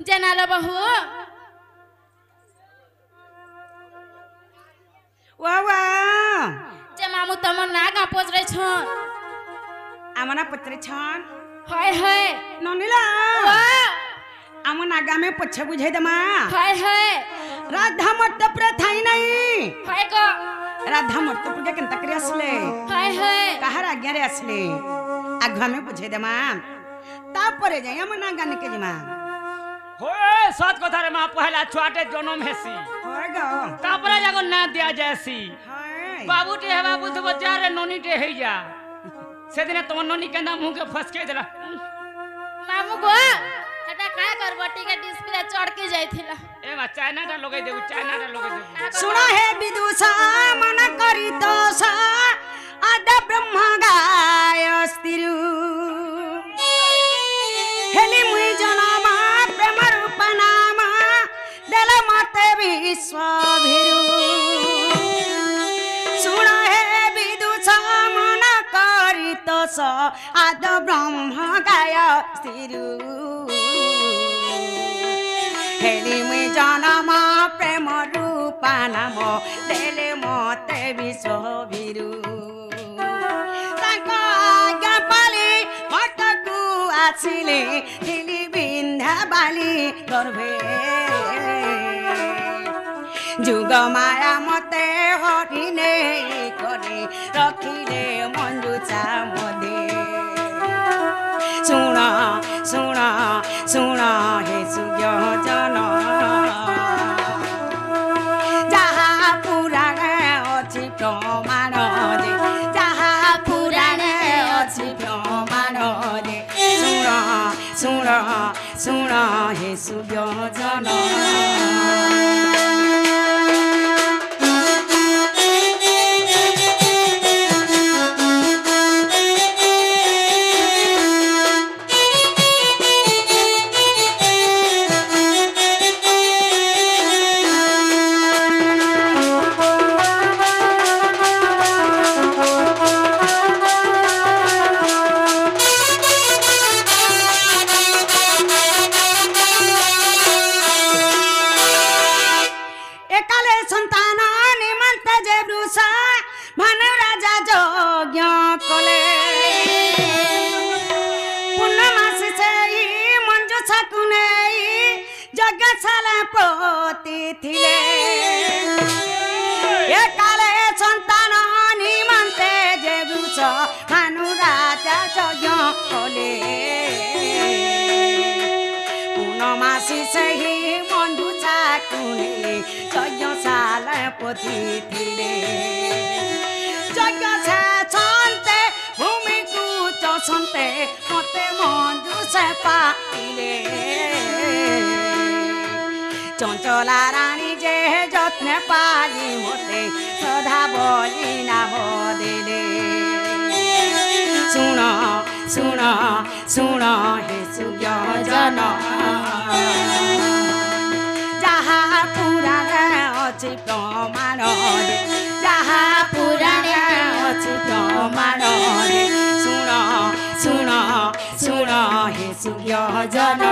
जेनालो बहु वावा जे मामू तमन नागा पोजरे छन आमना पत्रे छन हाय हाय ननिला वा आमन आगामे पछे बुझाई दमा हाय हाय राधा मट्ट प्रथाई नहीं हाय गो राधा मट्ट पुगे केनता करी आसले हाय हाय काहार आज्ञा रे आसले आगामे बुझाई दमा तापरे जाई आमन आगाने के जिमा होए सत कथा रे मां पहला छुआटे जन्म हेसी होय गो तापरे जागो ना दिया जैसी हाय बाबू टे हेबा बुध बजारे नोनी टे हेया सेदिने तुम नोनी के नाम मुंह के फसके देला मामू गो एटा काय करबटी के डिस्प्ले चढ़ के जाइथिला ए मा चाइना टा लगे देबू चाइना टा लगे देबू सुना है विदुषा मन करी दोषा आद ब्रह्म गायस्तिरु हेली मुई जनमा प्रेम रूप नाम देल मते विश्वभिरु सुना है विदुषा मन करी दोषा आद ब्रह्म गायस्तिरु हेली मुई जनमा प्रेम रूप नाम देले मते विश्वभिरु ताको आज्ञा पाली मटकु आसिले दिली बिन्धा बाली गर्भे जुग माया मते हरिने करे रखिले मंजुचा मधे सुन सुन सुन हे सुज्ञ जन जहा पुराण अछि प्रमाण दे जहा पुराण अछि प्रमाण दे सुन सुन सुन हे सुज्ञ जन चंचला रानी जे जत्न पाली मोते सदा बोली नाम देले सुन सुन सुन हे सुज्ञ जन जहा पुराण अछि प्रमाण दे जहा पुराण अछि प्रमाण दे सुन सुन सुन हे सुज्ञ जन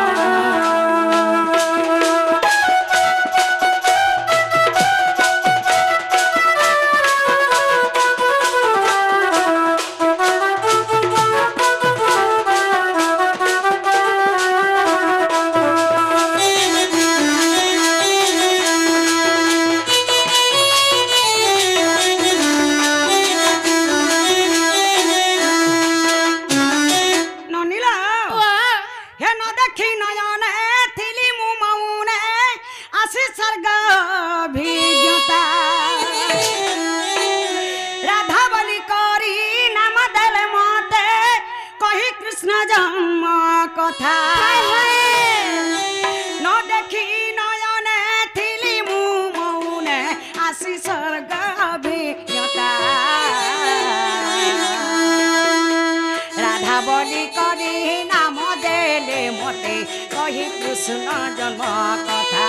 कृष्ण जन्म कथा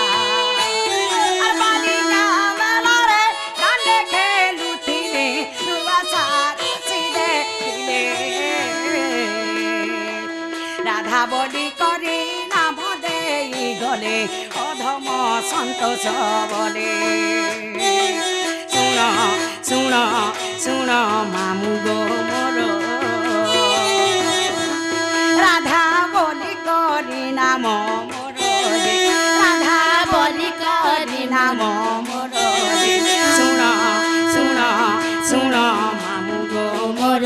राधा बलि करी नाम देई গলে অধম সন্তোষ বলে শুণ শুণ শুণ মামু গো মোর রাধা বলি করি নাম মোর রাধা বলি করি নাম মোর শুণ শুণ শুণ মামু গো মোর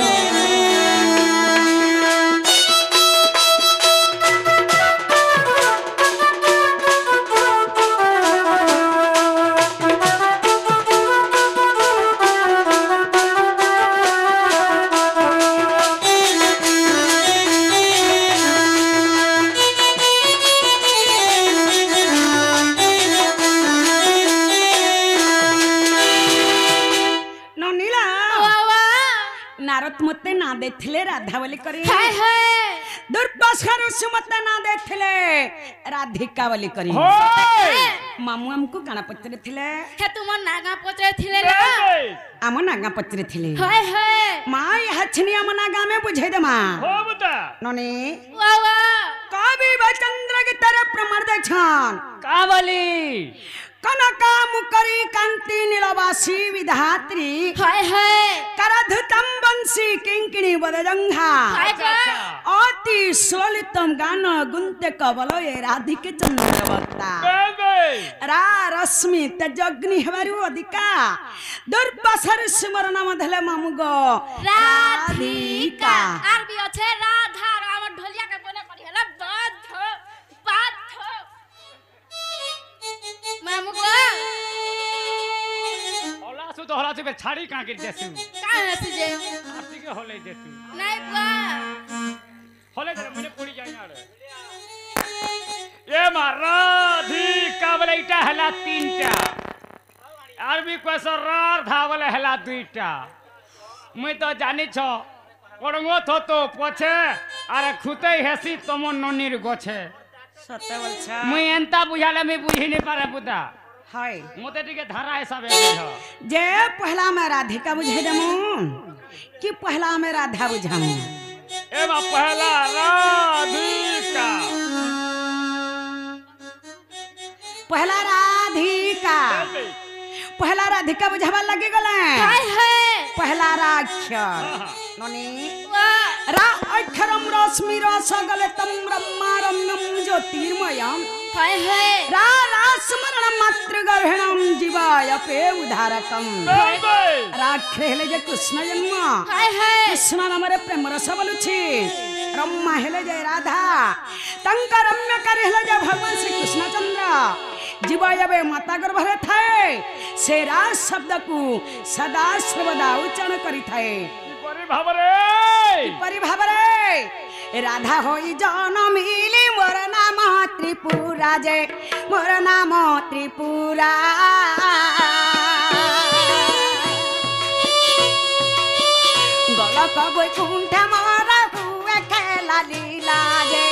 मते ना देखले राधा बोली करी दुर्वासा ऋषि मते ना देखले राधिका बोली करी मामू हमको गाना पचरे थिले हे तुम नागा पचरे थिले ना आम नागा पचरे थिले हाय हाय माई हछनी आम नागा में बुझे दे मां हो बता ननी वाह वाह कवि चंद्र की तरफ प्रमाण दे छन का बोली कनका मुकरी कांति नीलवासी विधात्री हाय हाय करधतम बंसी किंकिणी बदजंघा हाय का अति सुललितम गान गुंते कवल ये राधिके चंद्रवक्ता रा रश्मि तेजग्नि हेबारु अधिका दुर्वासार सिमर नाम धले मामुगो राधिका आर भी अच्छे राधा राम ढोलिया के बने करी हला बाध बाध मामू को होला सु तो होला से छाड़ी का के देसु का हसी जे आरती के होले देतु नहीं बा होले दे मने पड़ी जाय यार ए राधिका बोले इटा हला तीनटा आर भी कैसो राधा बोले हला दुईटा मैं तो जानी छ पड़ंगो थो तो पछे अरे खुते हेसी तम ननीर गोछे सत्य बोलछा मैं एंता बुझाले मैं बुझी नहीं पारे पुता हाय मोते टिके धारा हिसाब बुझ जे पहला में राधिका बुझे देमु कि पहला में राधा बुझामु ए बा पहला राधिका पहला राधिका पहला राधिका बुझावा लगे गले हाय हाय पहला राख्य ननी वाह रा अक्षरम रश्मि रस गले तम ब्रह्मारम्यम ज्योतिर्मयम हाय हाय रा स्मरण मात्र गर्भणम जीवाय पे उदारकम राखेले जे कृष्ण जन्म हाय हाय कृष्ण नामरे प्रेम रस बोलुछि रम्मा हेले जे राधा तंक रम्य करे हेले जे भगवान श्री कृष्ण चंद्र जीवाय बे माता गर्भरे थाए से राज शब्द को सदा सर्वदा उच्चारण करी थाए परिभावरे राधा होई जनमिली मोर नाम त्रिपुरा जे मोर नाम त्रिपुरा गलक बैकुंठ मोर हुए खेला लीला जे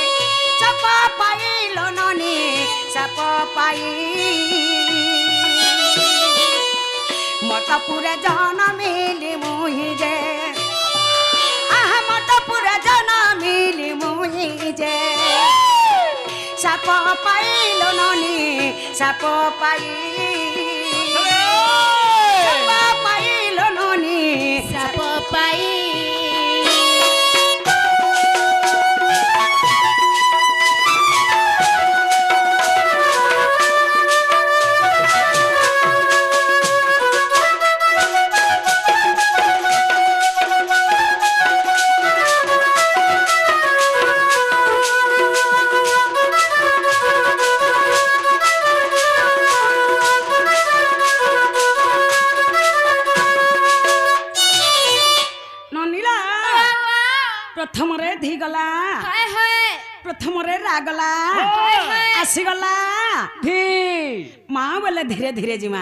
सप पाइलो ननी सप पाई मटपुरे जनमिली मुहि जे मटपुरे जनमिली मुहि जे सप पाइलो ननी सप पाइलो ननी सप पाई प्रथम रे धी गला हाय हाय प्रथम रे रागला आसी गला धी मां बोले धीरे धीरे जिमा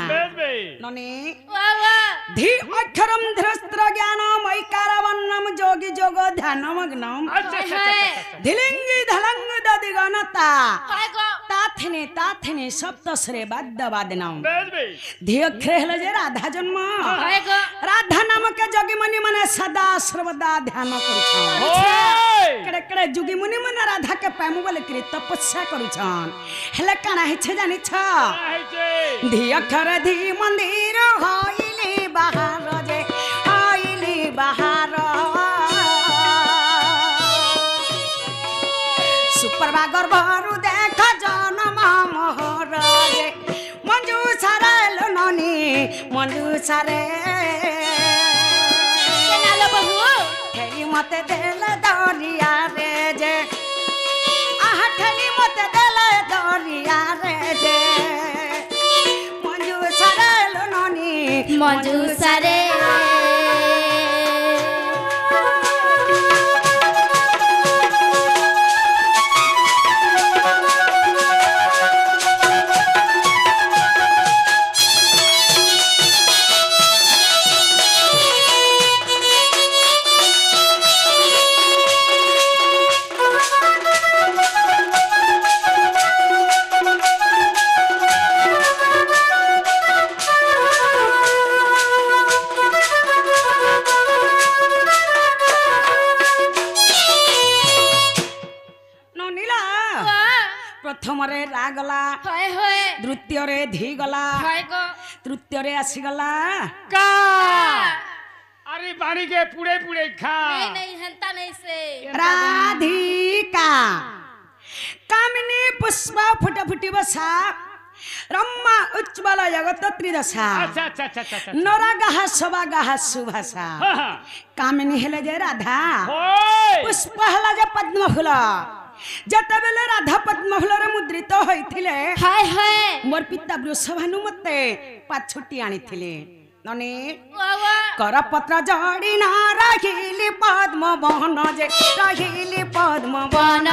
ननी वाह वाह धी अक्षरम धृस्त्र ज्ञान मैकार वन्नम जोगी जोग ध्यान मग्नम हाय हाय धिलिंगी धलंग ददिगनता हाय गो ताथे थिने ता थिने सप्तस्वरे बाद्य बादनम बेजबे धियो खेल जे राधा जन्म হয় গো राधा नामक जोगी मुनि मने सदा सर्वदा ध्यान करुछन ओए केड़े केड़े जोगी मुनि मने राधा के पामु बोले कृत तपस्या करुछन हेले काना हिछे जानि छ आइजे धियो खर धी मंदिर होइली बाहर जे होइली बाहर सुपरबा गर्भरु देख जनम मोहर रे मंजू सारे लननी मंजू सारे কেনালো বহু ठेली मते देले दरिया रे जे आह ठेली मते देले दरिया रे जे मंजू सारे लननी মঞ্জু সারে ननीला प्रथम रे रागला হয় হয় द्वितीय रे धी गला হয় গো तृतीय रे आसीगला का अरे बाणी के पूरे पूरे खा नहीं नहीं हंता नहीं से राधिका कामिनी पुष्प फुट फुटी बसा रम्मा उज्ज्वल जगत त्रिदशा अच्छा अच्छा अच्छा अच्छा नरगाह सभागाह सुभाषा हाँ हाँ कामिनी हेले जे राधा ओए पुष्प हेला जे पद्म फूल जतबेले राधा पद्म फूल रे मुद्रित होइथिले হয় হয় मोर पिता वृषभानु मते पाछुटी आनिथिले ननी বাবা करपत्र जड़ी ना रहिली पद्म बहन जे रहिली पद्म बहन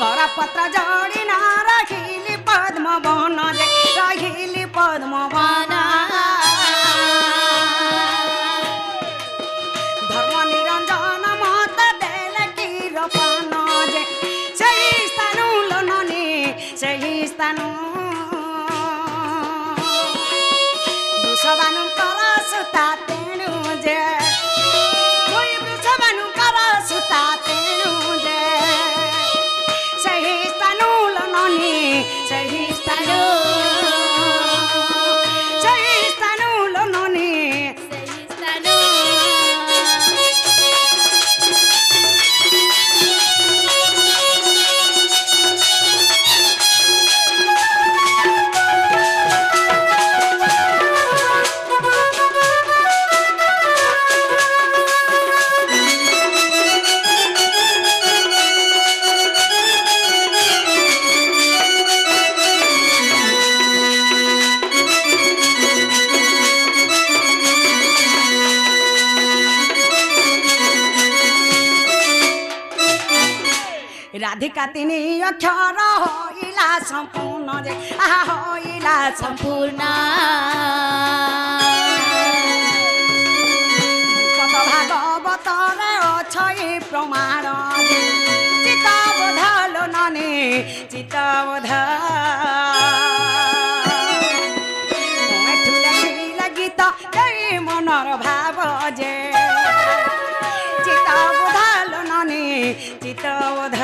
करपत्र जड़ी ना रहिली पद्म बहन जे रहिली पद्म बहन धर्म निरंजन मत देल की रोपन जे सही स्थानु लननी सही स्थानु वृषभानु कर सुता तेणु जे मोई वृषभानु कर सुता तेणु जे सही स्थानु लननी सही स्थानु सही स्थानु लननी सही स्थानु राधिका तिनी अक्षर होइला सम्पूर्ण जे आहा होइला संपूर्ण पद भागवत रे अछई प्रमाण जे चित्तबोध लोननी चित्तबोध गीत जय मनर भाव जे चित्तबोध लोननी चित्तबोध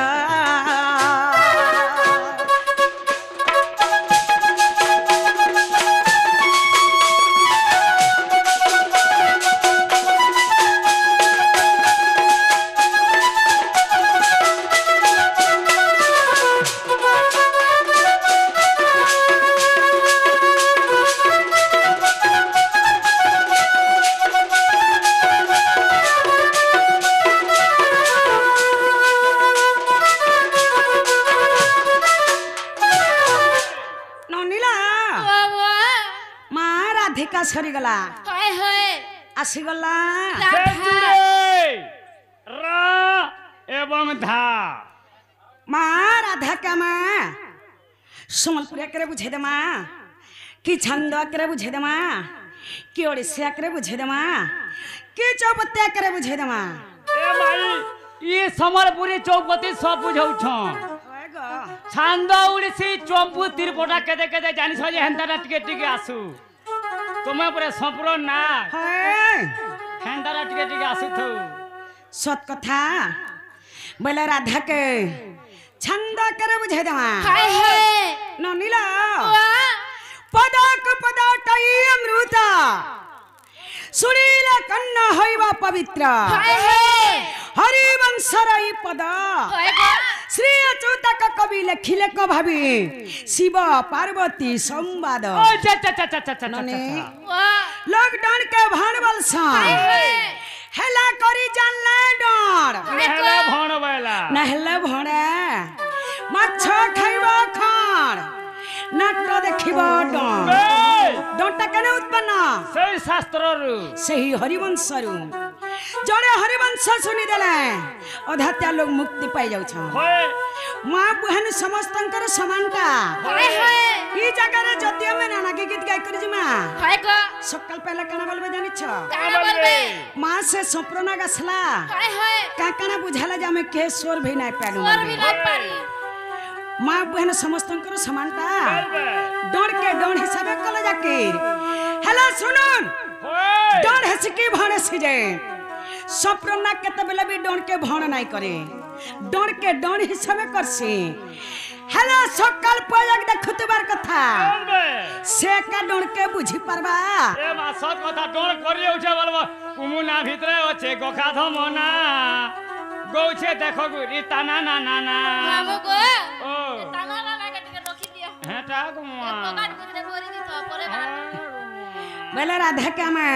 अधिका सरीगला হয় হয় आसीगला राधा रा एवं धा माँ राधा का माँ सम्बलपुर करे बुझे दे माँ कि छंद करे बुझे दे माँ कि ओडिसिया करे बुझे दे माँ कि चौपत्या करे बुझे दे माँ ए भाई ये समलपुरी चौपती सब बुझौछन होय गो छांद उड़ीसी चंपू तिरपटा केदे केदे जानिस जे हेंताटा टिके टिके आसु तुमे पुरे संपूर्ण ना होय हेंताटा टिके टिके आसु थौ सत कथा बोले राधा के छंद करे बुझे देवा हाय हाय न नीला वाह पदक पदाटई अमृता सुनील कन्न हईवा पवित्र हाय हाय हरिवंशरई पद हाय गो श्री अच्युतक कवि लेखिले क भावी शिव पार्वती संवाद ओ चा चा चा चा चा चा ननी वाह लॉकडाउन के भाणवल सा हाय हाय हेला करी जानला डर हेले भण बेला नहले भणे माछ खाइबा खाण नाट देखिब डर डरटा केने उत्पन्न সেই শাস্ত্ররু सही हरिवंश रु जड़े हरिवंश सुनी देले अधात्या लोग मुक्ति पाई जाउ छ হয় मां बहन समस्तंकर समानता हाय हाय ई जगह रे जतिया में नाना के गीत गाय करी जिमा हाय गो सकाल पहले कना बोलबे जानि छ गाना बोलबे मां से सप्रना गसला हाय हाय का कना बुझाला जा में के स्वर भी नहीं पाडू स्वर भी नहीं पारी मां बहन समस्तंकर समानता डर के डर हिसाब कल जाके हेलो सुनुन হয় डर हसकी भाणे सिजे सप्रना केते बेले भी डर के भाण नहीं करे डर के डर हिसाब करसी हेलो सकाल पयक देखुतबार कथा से का डर के बुझी परबा এ মা সব কথা ডর করিয়ে উঠে বলবো কুমুনা ভিতরে আছে গোখা ধমনা গৌছে দেখো গুরি তানা না না না मामू गो ও ताना ना के टिके रखी दियो হেটা কুমা पकाट के बोरी दी तो परे बा बोले राधा के मैं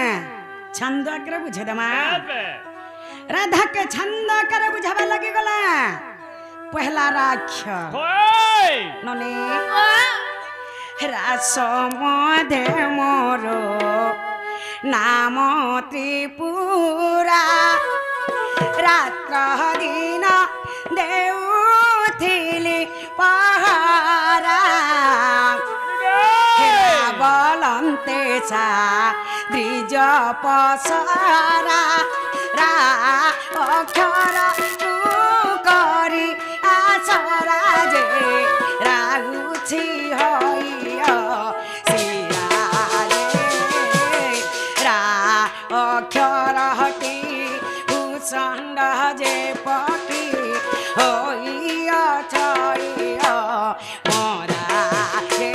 छंद करे बुझे दमा বে राधा के छंद करे बुझावे लगी गला पहला राख्य হয় ननी वाह रास मधे मोर नाम त्रिपुरा रात्र दिन देउथिली पहारा बलन्ते सा द्विज पसरा रा अक्षर तू करी आसरा जे रागुछि हइय सिरारे रा अक्षर हटी भूषण जे पटी हइय छइय मोरा रे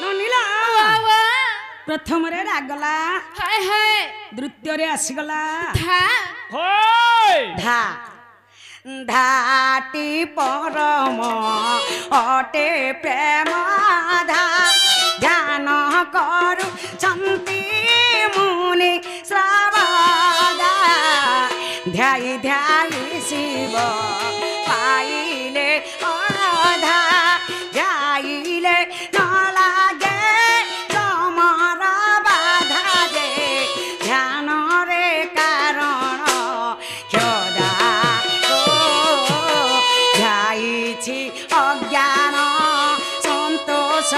ननीला प्रथम रे रागला हाय हाय द्वितीय रे आसीगला था হয় धा धाटी परम अटे प्रेम धा ध्यान करु चंती मुनि श्रावदा ध्याई ध्याई शिव पाइले अधा ध्याइले न लागे तमर बाधा जे ध्यान रे कारण क्षदा ध्याइछि अज्ञान सन्तोष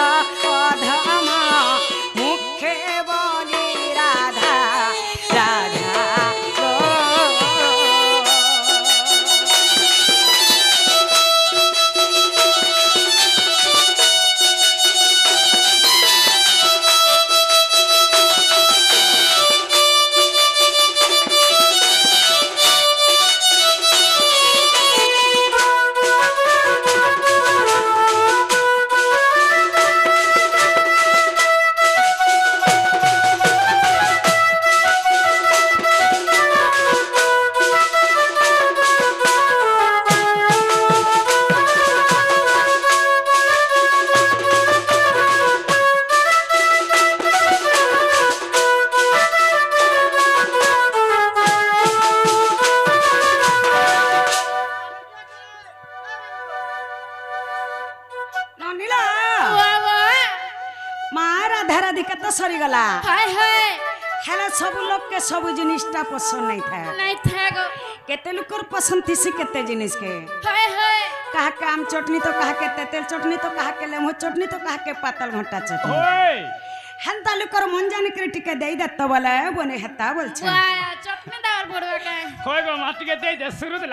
ଅଧିକା ତ ସରିଗଲା हाय हाय ହେଲେ ସବୁ ଲୋକ କେ ସବୁ ଜିନିଷଟା ପସନ୍ଦ नहीं ଥାଏ नहीं था गो केते लोकर पसंद थी केते जिनिस के हाय हाय कहा के आम चटनी तो कहा के तेतेल चटनी तो कहा के लेमो चटनी तो कहा के पातल घंटा चटनी ओए हेंता लोकर मन जाने के टिके देई दत्त बोले बने हेता बोल छे वाह चटनी दावर पड़वा के होय गो माटी के दे शुरू से